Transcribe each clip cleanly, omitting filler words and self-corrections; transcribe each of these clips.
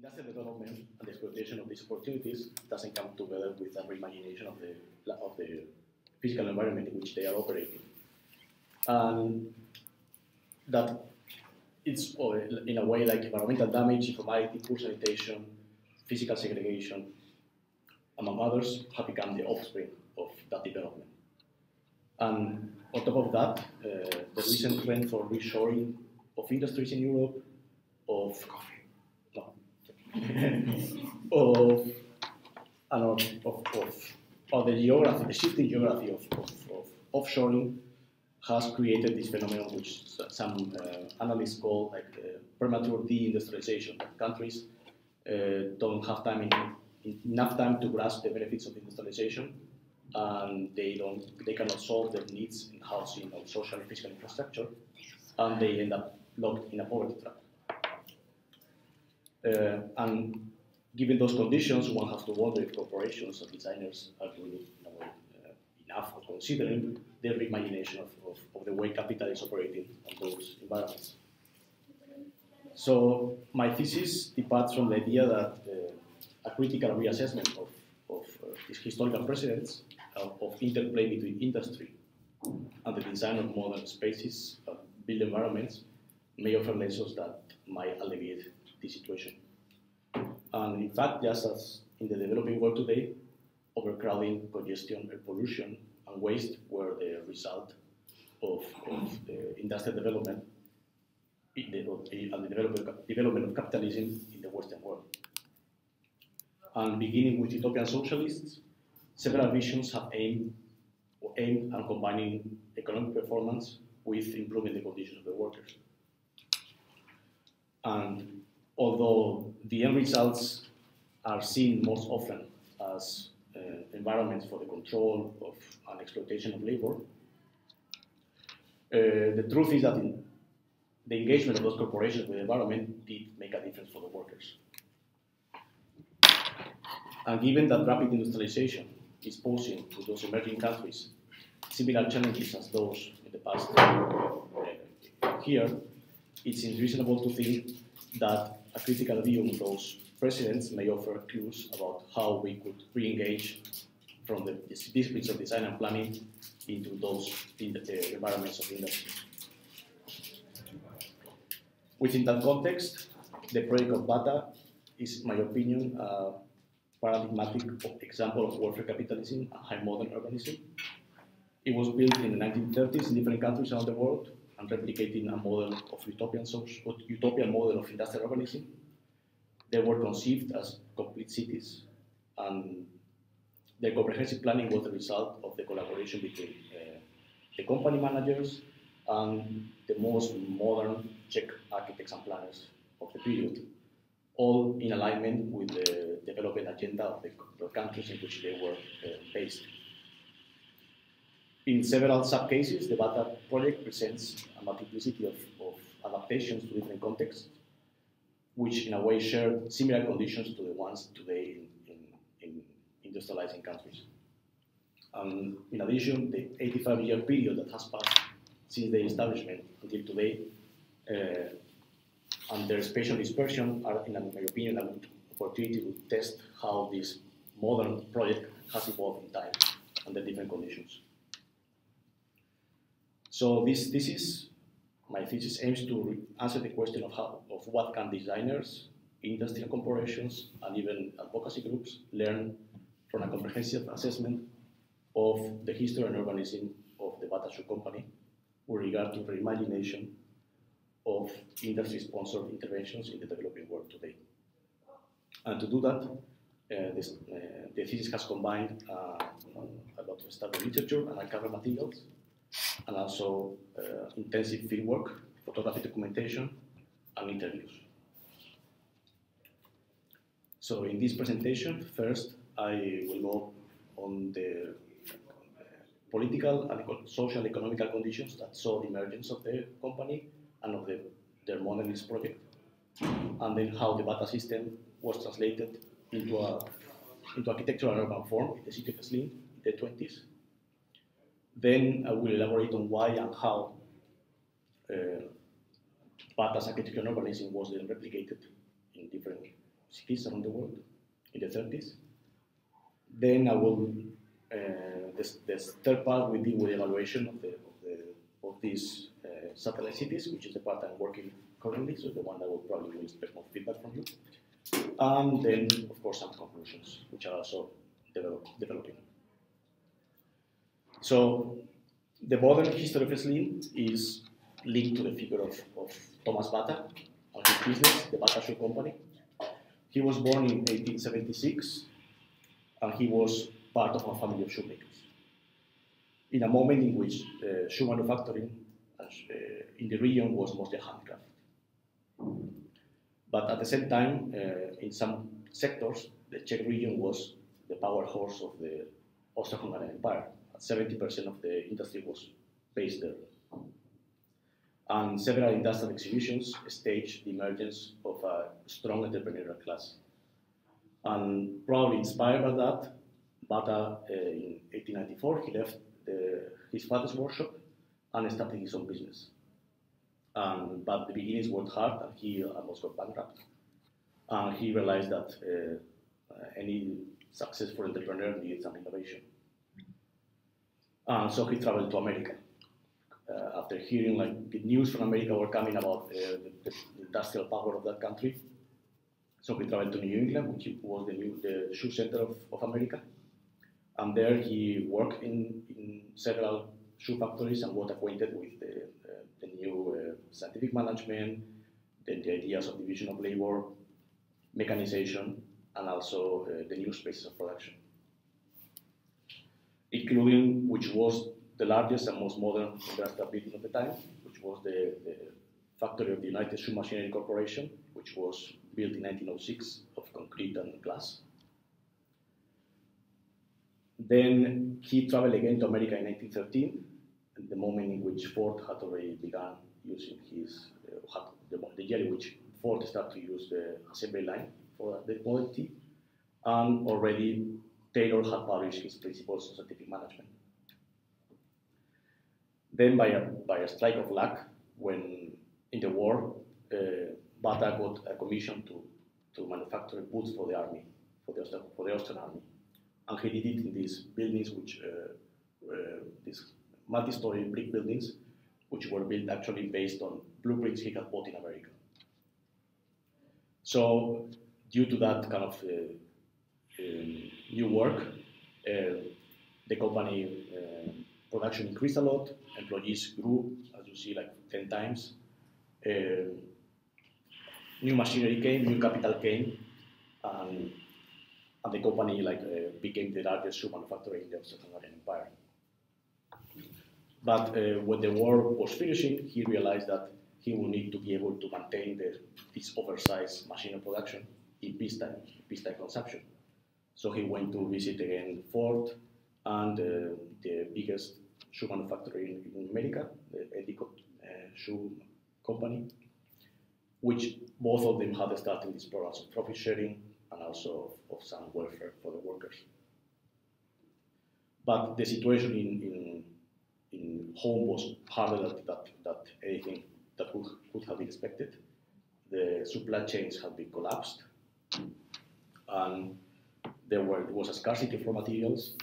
Industrial development and the exploitation of these opportunities doesn't come together with a reimagination of the physical environment in which they are operating. And that it's, in a way, like environmental damage, informality, poor sanitation, physical segregation, among others, have become the offspring of that development. And on top of that, the recent trend for reshoring of industries in Europe, of the geography, the shifting geography of offshoring has created this phenomenon which some analysts call like premature deindustrialization. Countries don't have enough time to grasp the benefits of industrialization, and they cannot solve their needs in housing or social and physical infrastructure, and they end up locked in a poverty trap. And given those conditions, one has to wonder if corporations or designers are doing enough of considering the reimagination of the way capital is operating on those environments. So my thesis departs from the idea that a critical reassessment of these historical precedents of interplay between industry and the design of modern spaces, built environments, may offer lessons that might alleviate the situation. And in fact, just as in the developing world today, overcrowding, congestion, air pollution, and waste were the result of the industrial development and the development of capitalism in the Western world. And beginning with utopian socialists, several visions have aimed at combining economic performance with improving the conditions of the workers. And although the end results are seen most often as environments for the control of and exploitation of labor, the truth is that the engagement of those corporations with the environment did make a difference for the workers. And given that rapid industrialization is posing to those emerging countries similar challenges as those in the past here, it seems reasonable to think that a critical view of those precedents may offer clues about how we could re-engage from the disciplines of design and planning into those environments of industry. Within that context, the project of Bata is, in my opinion, a paradigmatic example of welfare capitalism and high modern urbanism. It was built in the 1930s in different countries around the world and replicating a model of utopian model of industrial urbanism. They were conceived as complete cities, and their comprehensive planning was the result of the collaboration between the company managers and the most modern Czech architects and planners of the period, all in alignment with the development agenda of the countries in which they were based. In several sub-cases, the Bata project presents a multiplicity of adaptations to different contexts, which in a way share similar conditions to the ones today in industrializing countries. In addition, the 85-year period that has passed since the establishment until today and their spatial dispersion are, in my opinion, a good opportunity to test how this modern project has evolved in time under different conditions. So my thesis aims to answer the question of what can designers, industrial corporations, and even advocacy groups learn from a comprehensive assessment of the history and urbanism of the Bata Shoe Company with regard to reimagination of industry-sponsored interventions in the developing world today. And to do that, the thesis has combined a lot of study literature and archival materials, and also intensive fieldwork, photographic documentation, and interviews. So in this presentation, first I will go on the political and social economical conditions that saw the emergence of the company and of their modernist project, and then how the Bata system was translated into architectural and urban form in the city of Slim in the 20s. Then I will elaborate on why and how Bata's architecture and urbanism was then replicated in different cities around the world in the 30s. Then I will, this third part will deal with the evaluation of these satellite cities, which is the part I'm working currently, so the one that will probably will expect more feedback from you. And then, of course, some conclusions, which are also developing. So, the modern history of SLIN is linked to the figure of Thomas Bata and his business, the Bata Shoe Company. He was born in 1876, and he was part of a family of shoemakers. In a moment in which shoe manufacturing in the region was mostly handcraft. But at the same time, in some sectors, the Czech region was the powerhouse of the Austro-Hungarian Empire. 70% of the industry was based there. And several industrial exhibitions staged the emergence of a strong entrepreneurial class. And probably inspired by that, Bata, in 1894, he left his father's workshop and started his own business. But the beginnings worked hard, and he almost got bankrupt. And he realized that any successful entrepreneur needed some innovation. And so he traveled to America. After hearing the news from America were coming about the industrial power of that country, so he traveled to New England, which was the shoe center of America. And there he worked in several shoe factories and got acquainted with the new scientific management, the ideas of division of labor, mechanization, and also the new spaces of production, including which was the largest and most modern industrial building of the time, which was the factory of the United Shoe Machinery Corporation, which was built in 1906 of concrete and glass. Then he traveled again to America in 1913, at the moment in which Ford had already begun using the year in which Ford started to use the assembly line for the Model T, and already Taylor had published his principles of scientific management. Then, by a strike of luck, when in the war, Bata got a commission to manufacture boots for the army, for the Austrian army, and he did it in these buildings, which these multi-story brick buildings, which were built actually based on blueprints he had bought in America. So, due to that kind of new work, the company production increased a lot, employees grew, as you see, 10 times. New machinery came, new capital came, and the company became the largest shoe manufacturer in the Austro-Hungarian Empire. But when the war was finishing, he realized that he would need to be able to maintain this oversized machinery production in peacetime consumption. So he went to visit again Ford and the biggest shoe manufacturer in America, the Edico Shoe Company, which both of them had started these programs of profit sharing and also of some welfare for the workers. But the situation in home was harder than anything that could have been expected. The supply chains had been collapsed, and there was a scarcity of raw materials,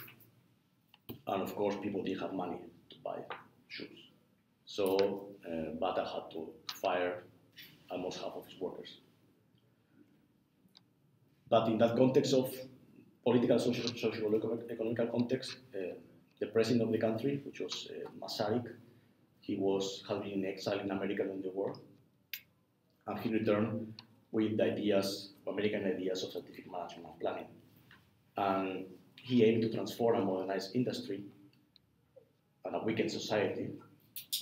and of course people didn't have money to buy shoes. So Bata had to fire almost half of his workers. But in that context of political, social, economical context, the president of the country, which was Masaryk, had been in exile in America during the war, and he returned with American ideas of scientific management and planning. And he aimed to transform and modernize industry and a weakened society,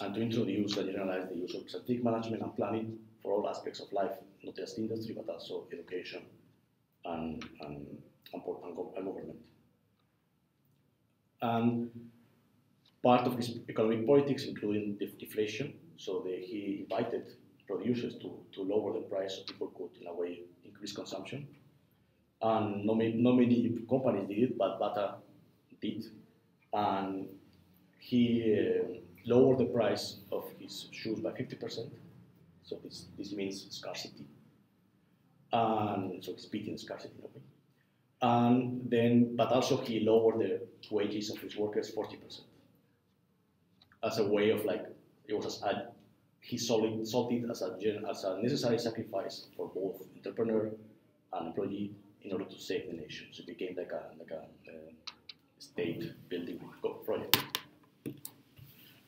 and to introduce and generalize the use of scientific management and planning for all aspects of life, not just industry, but also education and government. And part of his economic politics, including deflation, so he invited producers to lower the price so people could, in a way, increase consumption. And not many companies did it, but Bata did. And he lowered the price of his shoes by 50%. So this means scarcity. and so he's beating scarcity in a way. And then, but also he lowered the wages of his workers 40% as a way of like, it was he saw it as a necessary sacrifice for both entrepreneur and employee in order to save the nation. So it became like a state building project.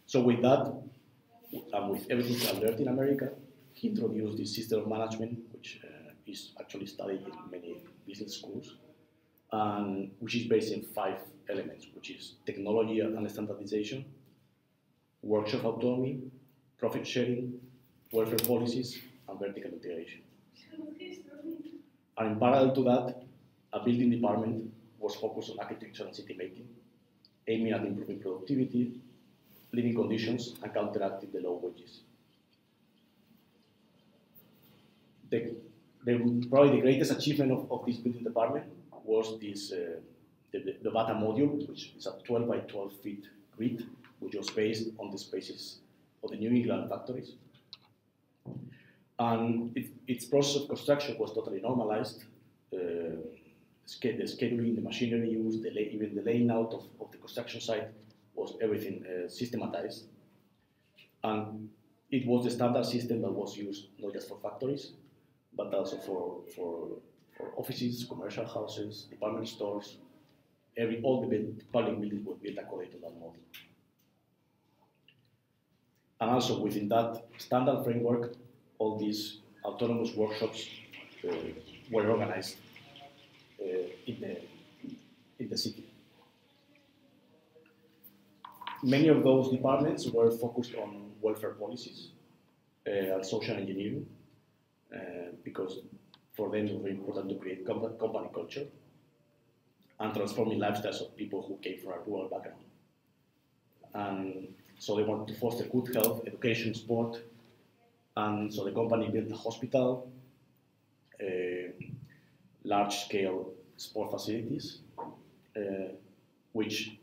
So with that, and with everything he learned in America, he introduced this system of management, which is actually studied in many business schools, and which is based in 5 elements, which is technology and standardization, workshop autonomy, profit sharing, welfare policies, and vertical integration. And in parallel to that, a building department was focused on architecture and city making, aiming at improving productivity, living conditions, and counteracting the low wages. Probably the greatest achievement of this building department was this, the Bata module, which is a 12 by 12 feet grid, which was based on the spaces of the New England factories. And its process of construction was totally normalized. The scheduling, the machinery used, even the laying out of the construction site was everything systematized. And it was the standard system that was used not just for factories, but also for offices, commercial houses, department stores. All the public buildings were built according to that model. And also within that standard framework, all these autonomous workshops were organized in the city. Many of those departments were focused on welfare policies and social engineering, because for them it was very important to create company culture and transforming lifestyles of people who came from a rural background. And so they wanted to foster good health, education, sport, and so the company built a hospital, large-scale sport facilities, which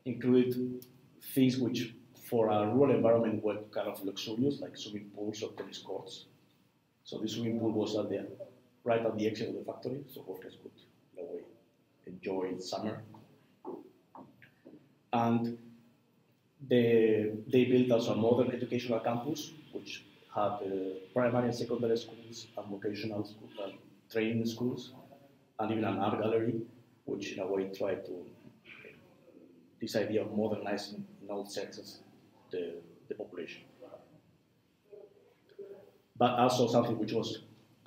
included things which for a rural environment were kind of luxurious, like swimming pools or tennis courts. So the swimming pool was right at the exit of the factory, so workers could, in a way, enjoy summer. And they built also a modern educational campus, which had primary and secondary schools and vocational schools and training schools, and even an art gallery, which in a way tried to this idea of modernizing in all senses the population. But also something which was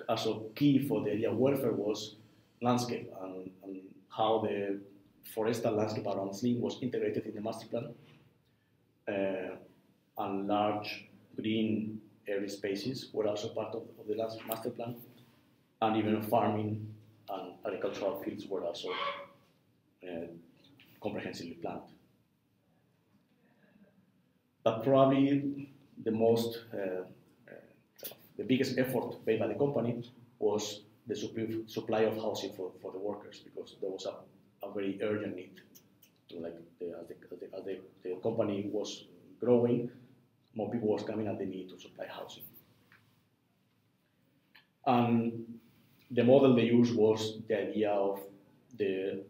also key for the idea of welfare was landscape and how the forestal landscape around Slim was integrated in the master plan, and large green area spaces were also part of the last master plan, and even farming and agricultural fields were also comprehensively planned. But probably the most, the biggest effort made by the company was the supply of housing for the workers, because there was a very urgent need to, like, as the company was growing, more people was coming and they need to supply housing. And the model they used was the idea of the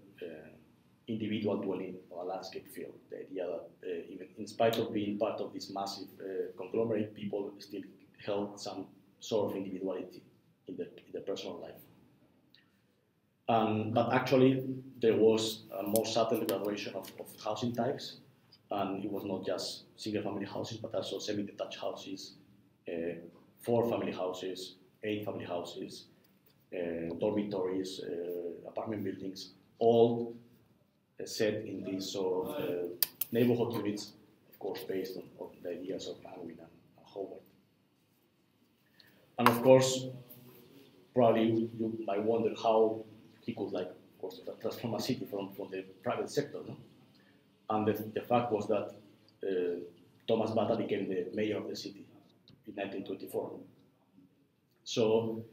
individual dwelling or a landscape field. The idea that even in spite of being part of this massive conglomerate, people still held some sort of individuality in the personal life. But actually, there was a more subtle graduation of housing types, and it was not just single-family houses, but also semi-detached houses, 4-family houses, 8-family houses, dormitories, apartment buildings, all set in these sort of neighborhood units, of course, based on the ideas of Unwin and Howard. And of course, probably you might wonder how he could, like, of course, transform a city from the private sector. No? And the fact was that Thomas Bata became the mayor of the city in 1924. So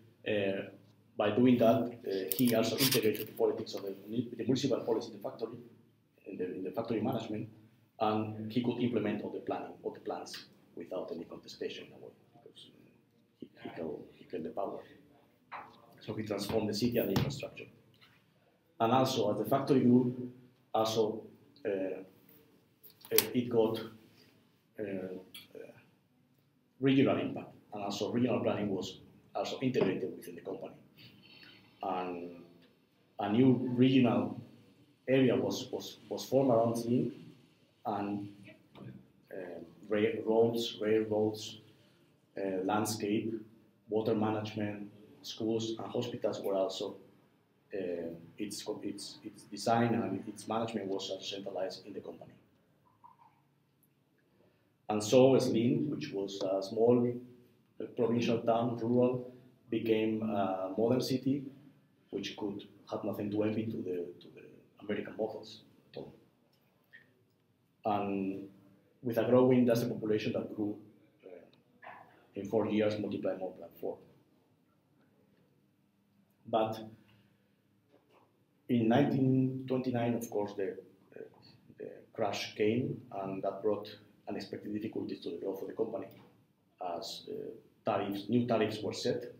by doing that, he also integrated the politics of the municipal policy in the factory management, and he could implement all the planning, all the plans without any contestation in a way, because he held the power. So he transformed the city and the infrastructure. And also, as the factory grew, also it got regional impact, and also regional planning was also integrated within the company. And a new regional area was formed around Slim, and railroads, landscape, water management, schools, and hospitals were also its design and its management was centralized in the company. And so Slim, which was a small provincial town, rural, became a modern city, which could have nothing to envy to the American models at all. And with a growing industrial population that grew in 4 years, multiplied more than 4. But in 1929, of course, the crash came, and that brought unexpected difficulties to the growth of the company, as new tariffs were set,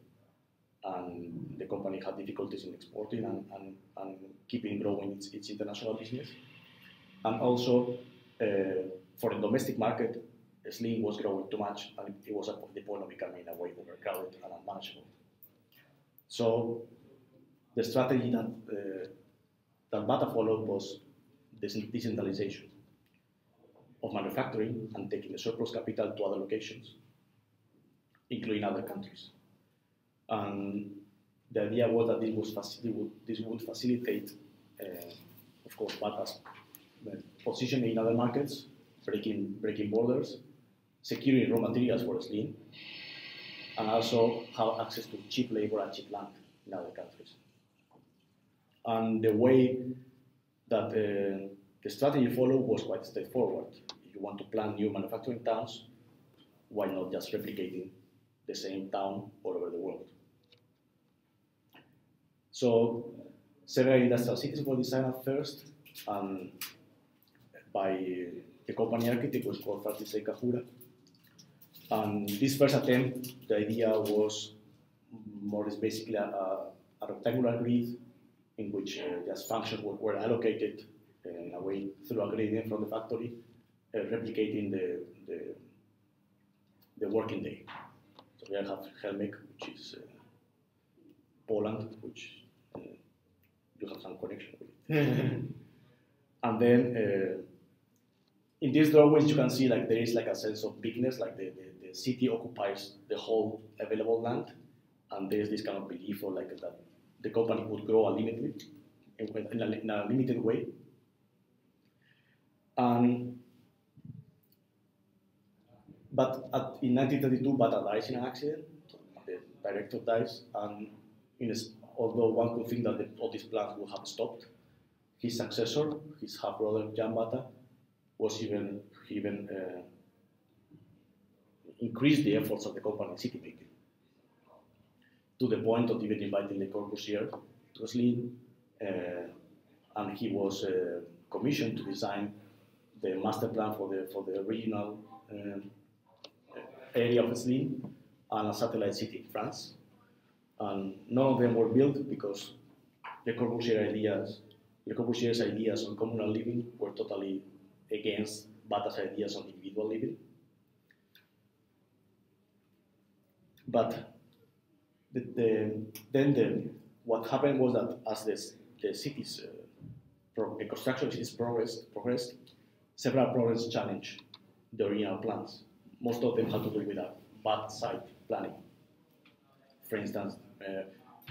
and the company had difficulties in exporting and keeping growing its international business. And also, for the domestic market, Slim was growing too much, and it was at the point of becoming a way overcrowded and unmanageable. So the strategy that Bata followed was decentralization of manufacturing and taking the surplus capital to other locations, including other countries. And the idea was that this would facilitate, of course, Bata's positioning in other markets, breaking borders, securing raw materials for Slim, and also have access to cheap labor and cheap land in other countries. And the way that the strategy followed was quite straightforward. If you want to plan new manufacturing towns, why not just replicating the same town all over the world? So several industrial cities were designed at first, and by the company architect was called Francis A. Cajura. And this first attempt, the idea was more or less basically a rectangular grid in which just functions were allocated in a way through a gradient from the factory, replicating the working day. So we have Helmek, which is Poland, which you have some connection with. And then in these drawings, you can see like there is like a sense of bigness, like the city occupies the whole available land, and there's this kind of belief or like that the company would grow unlimitedly in a limited way. But in 1932, Bata dies in an accident. The director dies, and although one could think that all these plans would have stopped, his successor, his half-brother Jan Bata, was even increased the efforts of the company in city building, to the point of even inviting Le Corbusier to Slim, and he was commissioned to design the master plan for the regional area of Slim and a satellite city in France. And none of them were built because Le Corbusier's ideas on communal living were totally against Bata's ideas on individual living. But what happened was that as the cities, the construction of cities progressed, several problems challenged the original plans. Most of them had to do with a bad site planning. For instance,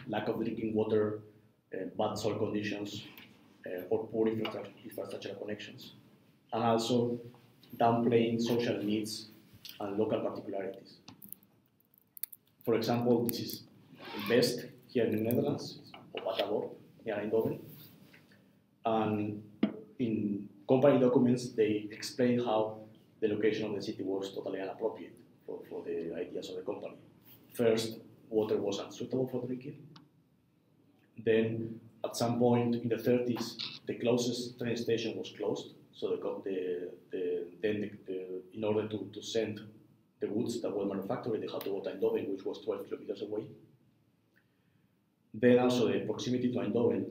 lack of drinking water, bad soil conditions, or poor infrastructural connections, and also downplaying social needs and local particularities. For example, this is Best here in the Netherlands, or Batavor, near Eindhoven. And in company documents, they explain how the location of the city was totally inappropriate for the ideas of the company. First, water was unsuitable for drinking. Then, at some point in the 30s, the closest train station was closed. So in order to send the goods that were manufactured, they had to go to Eindhoven, which was 12 kilometers away. Then also the proximity to Eindhoven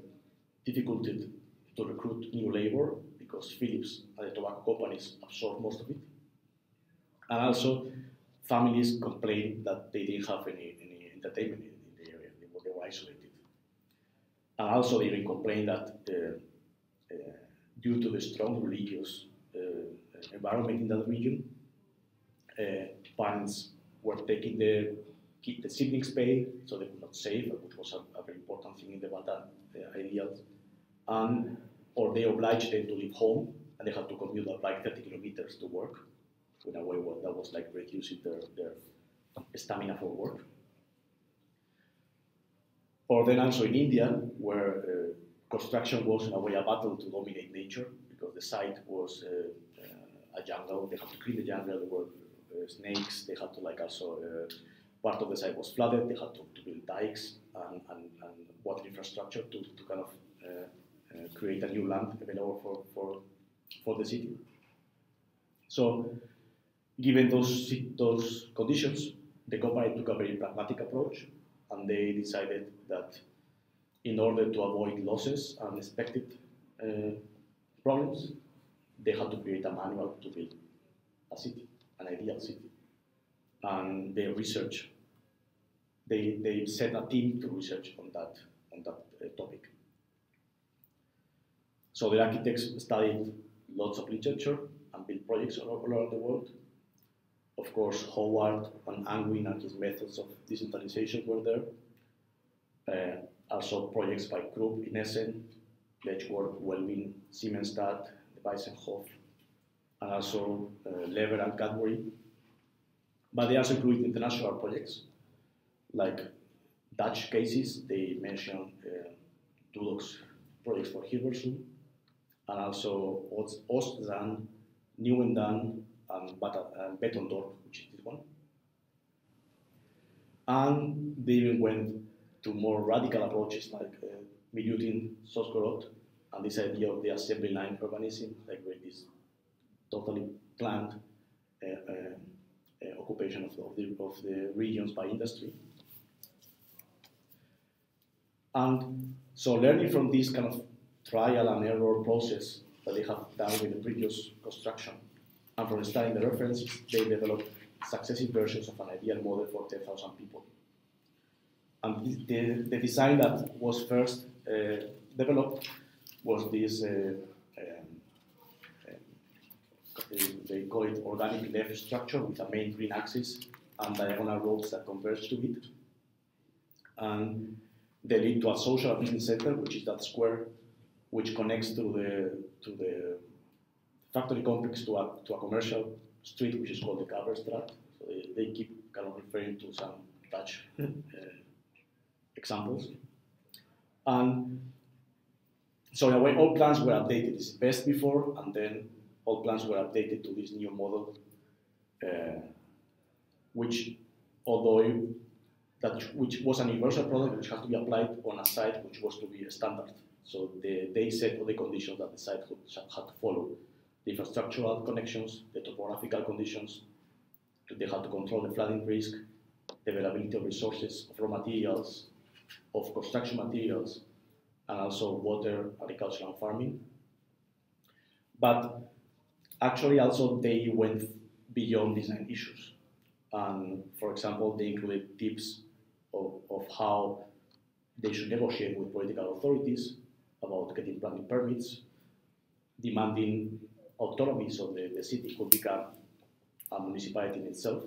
difficulted to recruit new labor because Philips and the tobacco companies absorbed most of it. And also families complained that they didn't have any entertainment in the area, they were isolated. And also they even complained that due to the strong religious environment in that region, parents were taking the siblings' pay, so they could not save, which was a very important thing in the Bata ideals, or they obliged them to leave home, and they had to commute like 30 kilometers to work, in a way that was like reducing their stamina for work. Or then also in India, where construction was in a way a battle to dominate nature, because the site was a jungle. They had to clean the jungle. There were snakes. They had to also part of the site was flooded. They had to build dikes and water infrastructure to kind of create a new land available for the city. So, given those conditions, the company took a very pragmatic approach, and they decided that in order to avoid losses and unexpected problems, they had to create a manual to build a city, an ideal city. And they research. They set a team to research on that topic. So the architects studied lots of literature and built projects all around the world. Of course, Howard and Angwin and his methods of decentralization were there. Also projects by Krupp in Essen, Letchworth, Welwyn, Siemensstadt, Weissenhof, and also Lever and Cadbury. But they also include international projects, like Dutch cases. They mentioned Dudok's projects for Hilversum, and also Oostzaan, Nieuwendam, and Bettendorp, which is this one. And they even went to more radical approaches like Milutin-Sosgorod, and this idea of the assembly line urbanism, like with this totally planned occupation of the regions by industry. And so learning from this kind of trial and error process that they have done with the previous construction, and from studying the references, they developed successive versions of an ideal model for 10,000 people. And the design that was first developed was this, they call it organic left structure with a main green axis and diagonal roads that converge to it. And they lead to a social business center, which is that square which connects to the factory complex to a commercial street, which is called the Kaverstraat. So they keep kind of referring to some Dutch examples. And so in a way, all plans were updated. This is best before, and then all plans were updated to this new model, which was an universal product which had to be applied on a site which was to be a standard. So they set all the conditions that the site had to follow. The infrastructural connections, the topographical conditions, they had to control the flooding risk, the availability of resources, of raw materials, of construction materials, and also water, agriculture, and farming. But actually also they went beyond design issues. And for example, they included tips of how they should negotiate with political authorities about getting planning permits, demanding autonomy so the city could become a municipality in itself,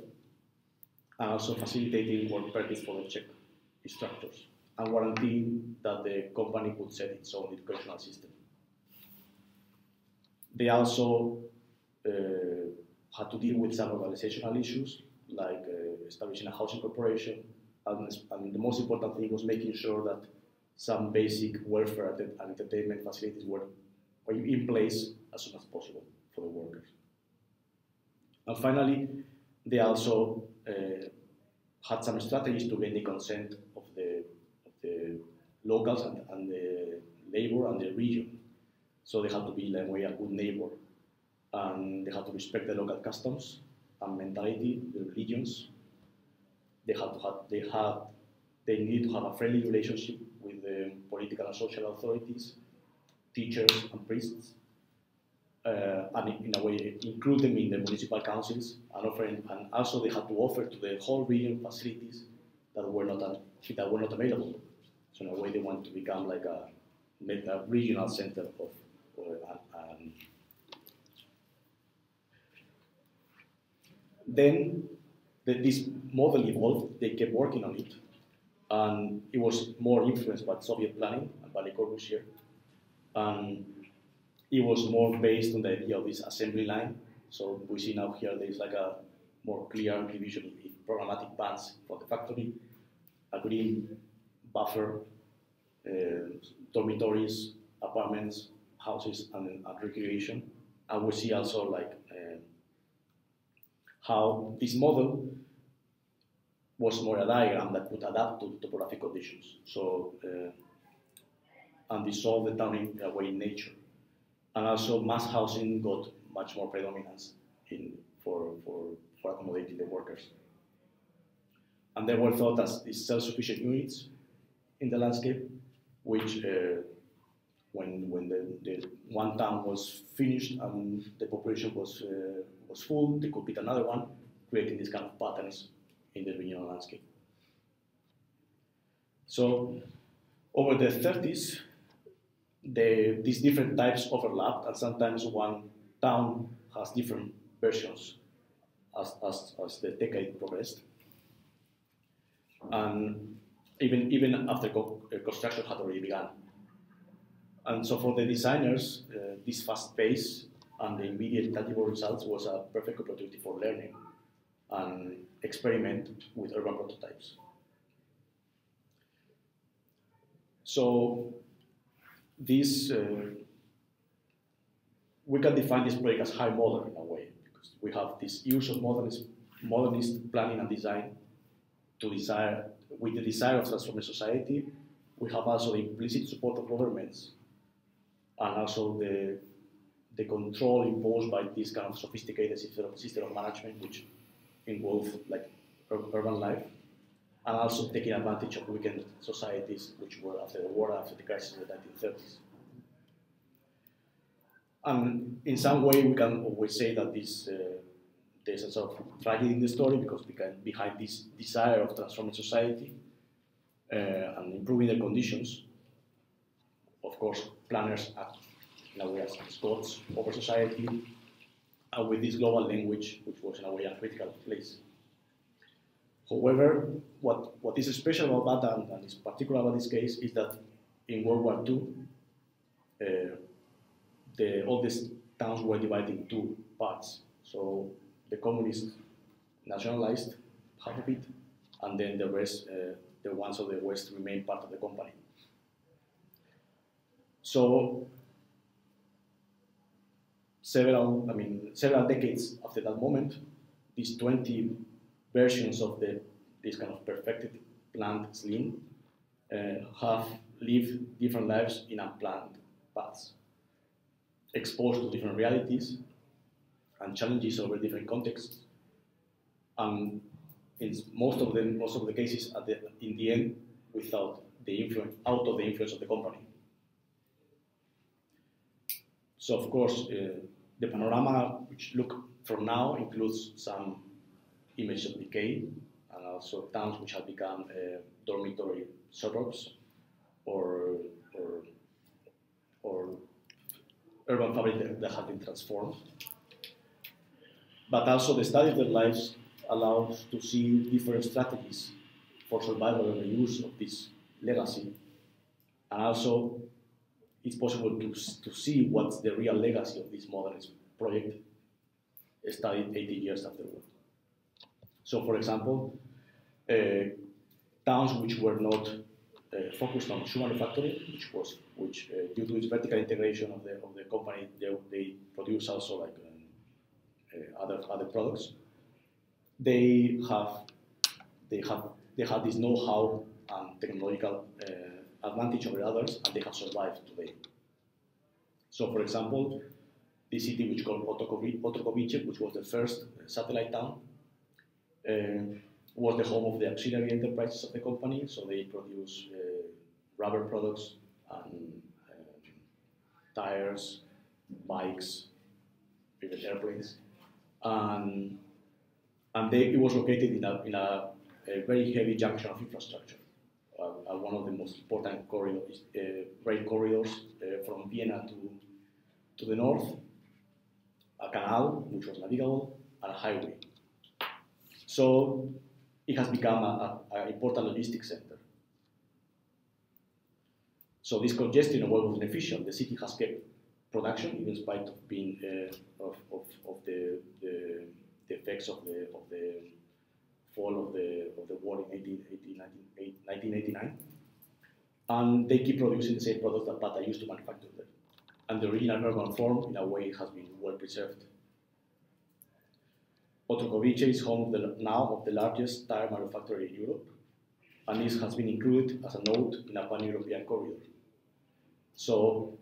and also facilitating work permits for the Czech instructors, and guaranteeing that the company could set its own educational system. They also had to deal with some organizational issues, like establishing a housing corporation, and the most important thing was making sure that some basic welfare and entertainment facilities were in place as soon as possible for the workers. And finally, they also had some strategies to gain the consent of the locals and the labor and the region. So they had to be in a way a good neighbor, and they had to respect the local customs and mentality, the religions. They needed to have a friendly relationship political and social authorities, teachers and priests, and in a way include them in the municipal councils, and also they had to offer to the whole region facilities that were not available. So in a way they want to become like a regional center of then this model evolved. They kept working on it, and it was more influenced by Soviet planning and by Le Corbusier. And it was more based on the idea of this assembly line. So we see now here there is like a more clear division in programmatic bands for the factory, a green buffer, dormitories, apartments, houses, and recreation. And we see also like how this model was more a diagram that could adapt to topographic conditions. So, and dissolve the town in a way in nature. And also mass housing got much more predominance for accommodating the workers. And they were thought as these self-sufficient units in the landscape, which when the one town was finished and the population was full, they could build another one, creating these kind of patterns in the regional landscape. So over the 30s, these different types overlapped, and sometimes one town has different versions as the decade progressed. And even after construction had already begun. And so for the designers, this fast pace and the immediate tangible results was a perfect opportunity for learning and experiment with urban prototypes. So this, we can define this project as high modern in a way, because we have this use of modernist planning and design with the desire of transforming society. We have also the implicit support of governments, and also the control imposed by this kind of sophisticated system of management, which involve like urban life, and also taking advantage of weakened societies which were after the war, after the crisis of the 1930s. And in some way, we can always say that there's a sort of tragedy in the story, because behind this desire of transforming society and improving their conditions, of course, planners act in a way as gods over society, and with this global language, which was in a way a critical place. However, what is special about Bata, and is particular about this case, is that in World War II, all these towns were divided in two parts. So the communists nationalized half of it, and then the rest, the ones of the West, remained part of the company. So several decades after that moment, these 20 versions of this kind of perfected planned slim have lived different lives in unplanned paths, exposed to different realities and challenges over different contexts, and in most of the cases, in the end, without out of the influence of the company. So of course, the panorama which look from now includes some images of decay, and also towns which have become dormitory suburbs or urban fabric that have been transformed. But also the study of their lives allows to see different strategies for survival and the use of this legacy. And also it's possible to see what's the real legacy of this modernist project studied 80 years afterward. So for example, towns which were not focused on shoe manufacturing, which due to its vertical integration of the company, they produce also like other products. They have this know-how and technological advantage over others, and they have survived today. So, for example, the city which called Otrokovice, which was the first satellite town, was the home of the auxiliary enterprises of the company. So they produce rubber products and tires, bikes, even airplanes, and it was located in a very heavy junction of infrastructure, one of the most important corridors, rail corridors from Vienna to the north, a canal which was navigable, and a highway. So it has become an important logistics center. So this congestion was inefficient. The city has kept production, even in spite of being of the effects of the fall of the war in 1989, and they keep producing the same products that Bata used to manufacture there. And the original urban form, in a way, has been well preserved. Otrokovice is home now of the largest tire manufacturer in Europe, and this has been included as a node in a pan-European corridor. So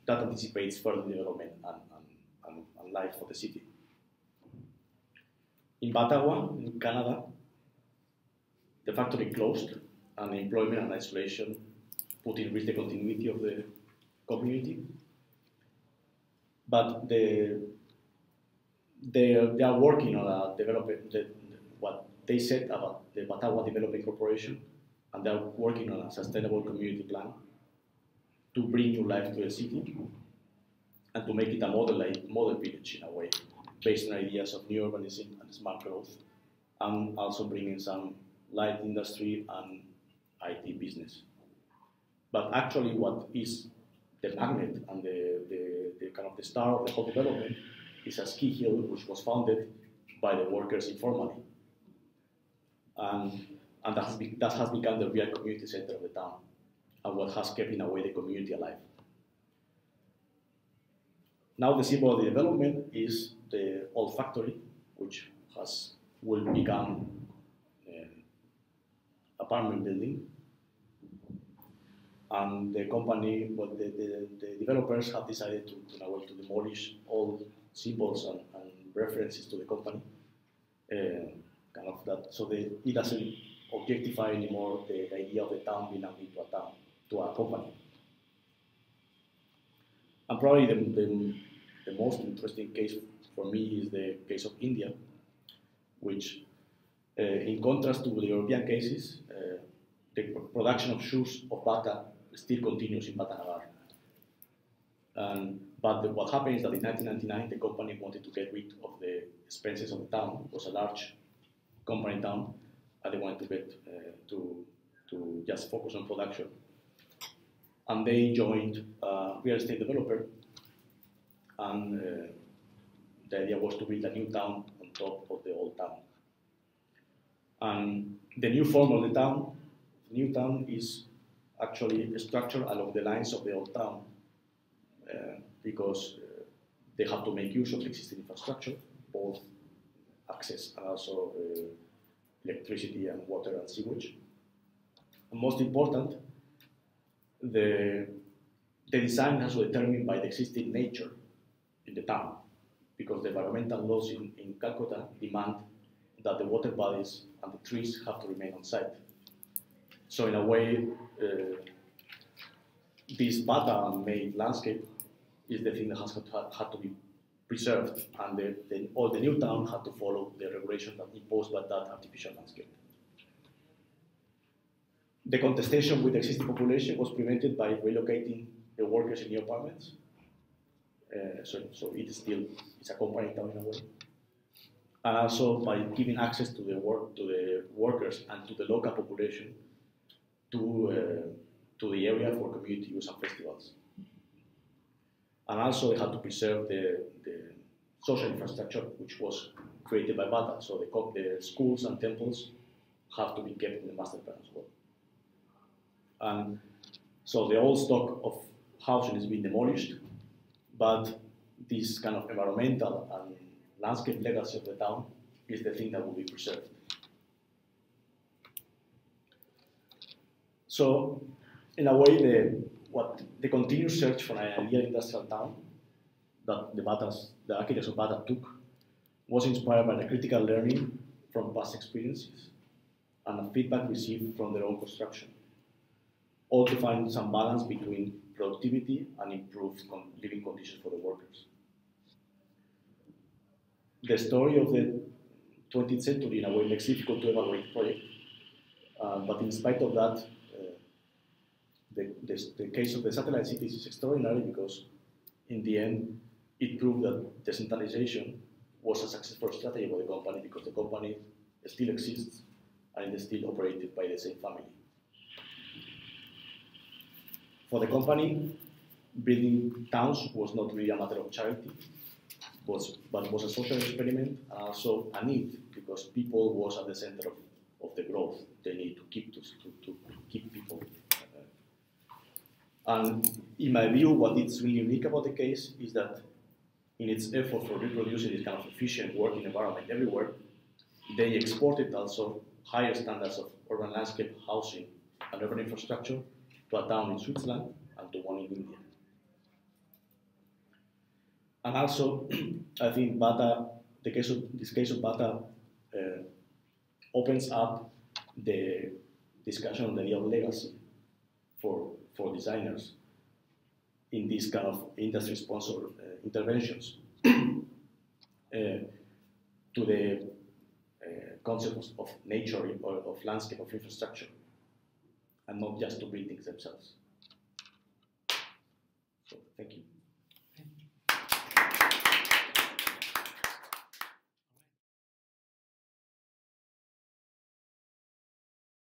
that anticipates further development and life for the city. In Ottawa, in Canada, the factory closed, and employment and isolation put in risk the continuity of the community. But they are working on what they said about the Ottawa Development Corporation, and they are working on a sustainable community plan to bring new life to the city and to make it a model village in a way, based on ideas of new urbanism and smart growth, and also bringing some light industry and IT business. But actually, what is the magnet and the kind of the star of the whole development is a ski hill which was founded by the workers informally, and that has become the real community center of the town, and what has kept in a way the community alive. Now the symbol of the development is the old factory, which will become apartment building. And the company, well, the developers have decided to demolish all symbols and references to the company, kind of that, so it doesn't objectify anymore the idea of the town belonging to a company. And probably the most interesting case for me is the case of India, which, in contrast to the European cases, the production of shoes of Bata still continues in Bata Nagar. But what happened is that in 1999, the company wanted to get rid of the expenses of the town. It was a large company town, and they wanted to get to just focus on production. And they joined a real estate developer, and the idea was to build a new town on top of the old town. And the new form of the new town is actually structured along the lines of the old town, because they have to make use of existing infrastructure, both access and also electricity and water and sewage. And most important, the design has to be determined by the existing nature in the town, because the environmental laws in Calcutta demand that the water bodies and the trees have to remain on site. So in a way, this Bata-made landscape is the thing that had to be preserved, and all the new town had to follow the regulation that imposed by that artificial landscape. The contestation with the existing population was prevented by relocating the workers in new apartments. So it's a company town in a way, and also by giving access to the workers and to the local population to the area for community use and festivals. And also they had to preserve the social infrastructure which was created by Bata. So the schools and temples have to be kept in the master plan as well. And so the old stock of housing is being demolished, but this kind of environmental and landscape legacy of the town is the thing that will be preserved. So, in a way, the continuous search for an ideal industrial town that the architects of Bata took was inspired by the critical learning from past experiences and the feedback received from their own construction. all to find some balance between productivity and improved living conditions for the workers. The story of the 20th century, in a way, makes it difficult to evaluate the project, but in spite of that, the case of the satellite cities is extraordinary because, in the end, it proved that decentralization was a successful strategy for the company because the company still exists and it is still operated by the same family. For the company, building towns was not really a matter of charity, but was a social experiment and also a need because people was at the center of the growth. They need to keep people. And in my view, what is really unique about the case is that in its effort for reproducing this kind of efficient working environment everywhere, they exported also higher standards of urban landscape, housing, and urban infrastructure to a town in Switzerland and to one in India. And also, I think Bata, this case of Bata opens up the discussion on the idea of legacy for designers in these kind of industry-sponsored interventions to the concept of nature or of landscape, of infrastructure, and not just to buildings themselves.